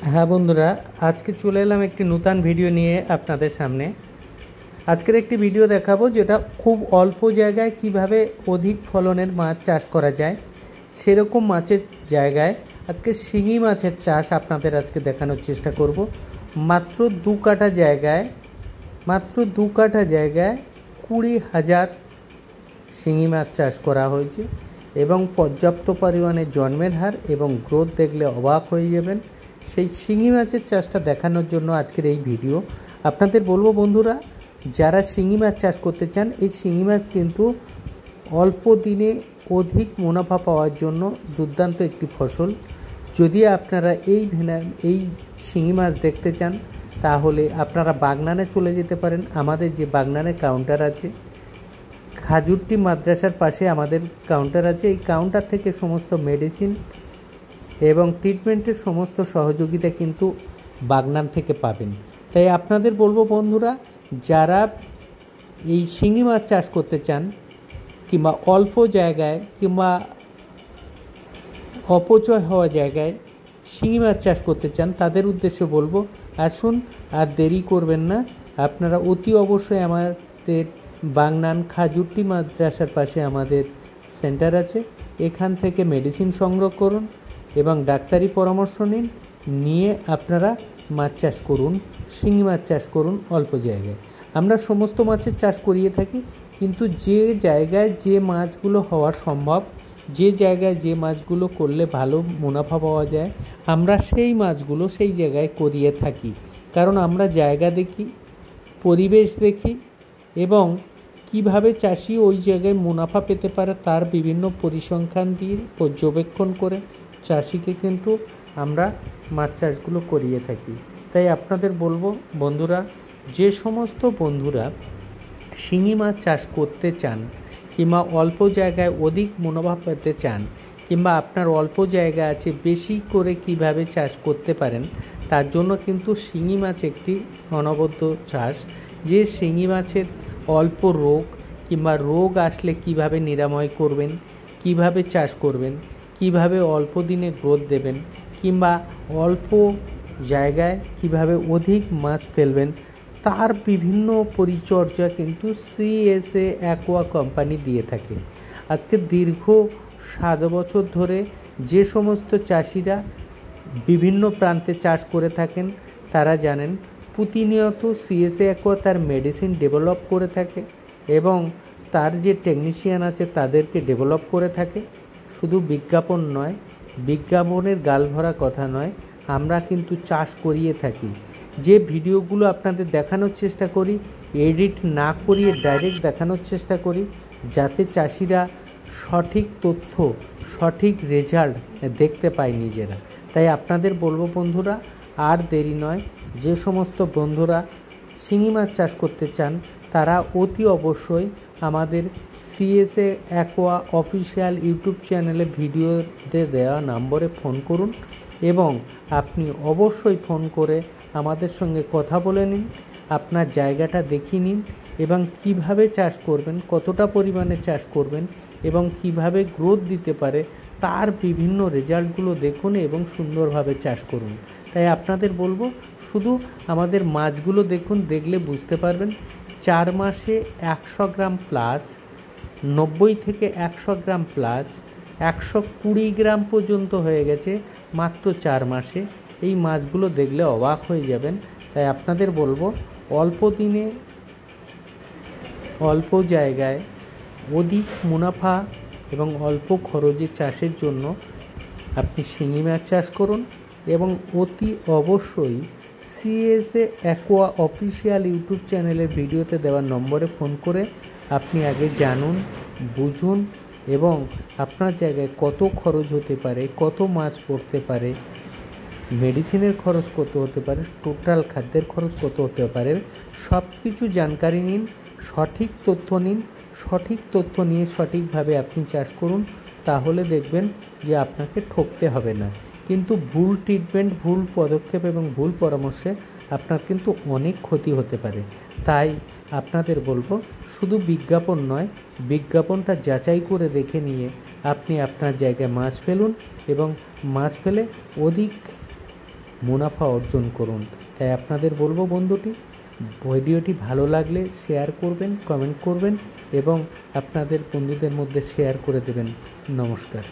হ্যাঁ বন্ধুরা, আজকে চলে এলাম একটি নতুন ভিডিও নিয়ে আপনাদের সামনে। আজকের একটি ভিডিও দেখাবো যেটা খুব অল্প জায়গায় কিভাবে অধিক ফলনের মাছ চাষ করা যায়। সেরকম মাছের জায়গায় আজকে শিঙি মাছের চাষ আপনাদের আজকে দেখানোর চেষ্টা করব। মাত্র দু কাঠা জায়গায় 20,000 শিঙি মাছ চাষ করা হয়েছে এবং পর্যাপ্ত পরিমাণে জন্মের হার এবং গ্রোথ দেখলে অবাক হয়ে যাবেন। সেই শিঙি মাছের চাষটা দেখানোর জন্য আজকের এই ভিডিও। আপনাদের বলবো বন্ধুরা, যারা শিঙি মাছ চাষ করতে চান, এই শিঙি মাছ কিন্তু অল্প দিনে অধিক মুনাফা পাওয়ার জন্য দুর্দান্ত একটি ফসল। যদি আপনারা এই শিঙি মাছ দেখতে চান তাহলে আপনারা বাগনানে চলে যেতে পারেন। আমাদের যে বাগনানে কাউন্টার আছে, খাজুরটি মাদ্রাসার পাশে আমাদের কাউন্টার আছে। এই কাউন্টার থেকে সমস্ত মেডিসিন এবং ট্রিটমেন্টের সমস্ত সহযোগিতা কিন্তু বাগনান থেকে পাবেন। তাই আপনাদের বলবো বন্ধুরা, যারা এই শিঙি মাছ চাষ করতে চান কিংবা অল্প জায়গায় কিংবা অপচয় হওয়া জায়গায় শিঙি মাছ চাষ করতে চান, তাদের উদ্দেশ্যে বলবো, আসুন আর দেরি করবেন না। আপনারা অতি অবশ্যই আমাদের বাগনান খাজুরটি মাদ্রাসার পাশে আমাদের সেন্টার আছে, এখান থেকে মেডিসিন সংগ্রহ করুন এবং ডাক্তারি পরামর্শ নিয়ে আপনারা মাছ চাষ করুন, শিঙি মাছ চাষ করুন অল্প জায়গায়। আমরা সমস্ত মাছের চাষ করিয়ে থাকি, কিন্তু যে জায়গায় যে মাছগুলো হওয়া সম্ভব, যে জায়গায় যে মাছগুলো করলে ভালো মুনাফা পাওয়া যায়, আমরা সেই মাছগুলো সেই জায়গায় করিয়ে থাকি। কারণ আমরা জায়গা দেখি, পরিবেশ দেখি এবং কিভাবে চাষি ওই জায়গায় মুনাফা পেতে পারে তার বিভিন্ন পরিসংখ্যান দিয়ে পর্যবেক্ষণ করে চাষিকে কিন্তু আমরা মাছ চাষগুলো করিয়ে থাকি। তাই আপনাদের বলবো বন্ধুরা, যে সমস্ত বন্ধুরা শিঙি মাছ চাষ করতে চান কিংবা অল্প জায়গায় অধিক মুনাফা পেতে চান, কিংবা আপনার অল্প জায়গা আছে বেশি করে কিভাবে চাষ করতে পারেন, তার জন্য কিন্তু শিঙি মাছ একটি অনবদ্য চাষ। যে শিঙি মাছের অল্প রোগ কিংবা রোগ আসলে কিভাবে নিরাময় করবেন, কিভাবে চাষ করবেন, কিভাবে অল্প দিনে গ্রোথ দেবেন, কিংবা অল্প জায়গায় কিভাবে অধিক মাছ ফেলবেন, তার বিভিন্ন পরিচর্যা কিন্তু সিএসএ অ্যাকোয়া কোম্পানি দিয়ে থাকে। আজকে দীর্ঘ 7 বছর ধরে যে সমস্ত চাষিরা বিভিন্ন প্রান্তে চাষ করে থাকেন তারা জানেন, প্রতিনিয়ত সিএসএ অ্যাকোয়া তার মেডিসিন ডেভেলপ করে থাকে এবং তার যে টেকনিশিয়ান আছে তাদেরকে ডেভেলপ করে থাকে। শুধু বিজ্ঞাপন নয়, বিজ্ঞাপনের গালভরা কথা নয়, আমরা কিন্তু চাষ করিয়ে থাকি। যে ভিডিওগুলো আপনাদের দেখানোর চেষ্টা করি, এডিট না করিয়ে ডাইরেক্ট দেখানোর চেষ্টা করি, যাতে চাষিরা সঠিক তথ্য, সঠিক রেজাল্ট দেখতে পায় নিজেরা। তাই আপনাদের বলবো বন্ধুরা, আর দেরি নয়, যে সমস্ত বন্ধুরা শিঙি মাছ চাষ করতে চান তারা অতি অবশ্যই আমাদের সিএসএ অ্যাকোয়া অফিসিয়াল ইউটিউব চ্যানেলে ভিডিওতে দেওয়া নম্বরে ফোন করুন এবং আপনি অবশ্যই ফোন করে আমাদের সঙ্গে কথা বলে নিন, আপনার জায়গাটা দেখিয়ে নিন এবং কিভাবে চাষ করবেন, কতটা পরিমাণে চাষ করবেন এবং কিভাবে গ্রোথ দিতে পারে তার বিভিন্ন রেজাল্টগুলো দেখুন এবং সুন্দরভাবে চাষ করুন। তাই আপনাদের বলবো, শুধু আমাদের মাছগুলো দেখুন, দেখলে বুঝতে পারবেন 4 মাসে 100 গ্রাম প্লাস, 90 থেকে 100 গ্রাম প্লাস, 120 গ্রাম পর্যন্ত হয়ে গেছে মাত্র 4 মাসে। এই মাছগুলো দেখলে অবাক হয়ে যাবেন। তাই আপনাদের বলবো, অল্প দিনে অল্প জায়গায় অধিক মুনাফা এবং অল্প খরচে চাষের জন্য আপনি শিঙি মাছ চাষ করুন এবং অতি অবশ্যই সিএসএ অ্যাকোয়া অফিসিয়াল ইউটিউব চ্যানেলের ভিডিওতে দেওয়ার নম্বরে ফোন করে আপনি আগে জানুন, বুঝুন এবং আপনার জায়গায় কত খরচ হতে পারে, কত মাছ পড়তে পারে, মেডিসিনের খরচ কত হতে পারে, টোটাল খাদ্যের খরচ কত হতে পারে, সব কিছু জানকারি নিন, সঠিক তথ্য নিন। সঠিক তথ্য নিয়ে সঠিকভাবে আপনি চাষ করুন, তাহলে দেখবেন যে আপনাকে ঠকতে হবে না। কিন্তু ভুল ট্রিটমেন্ট, ভুল পদক্ষেপ এবং ভুল পরামর্শে আপনার কিন্তু অনেক ক্ষতি হতে পারে। তাই আপনাদের বলবো, শুধু বিজ্ঞাপন নয়, বিজ্ঞাপনটা যাচাই করে দেখে নিয়ে আপনি আপনার জায়গায় মাছ ফেলুন এবং মাছ ফেলে অধিক মুনাফা অর্জন করুন। তাই আপনাদের বলবো বন্ধুটি, ভিডিওটি ভালো লাগলে শেয়ার করবেন, কমেন্ট করবেন এবং আপনাদের বন্ধুদের মধ্যে শেয়ার করে দেবেন। নমস্কার।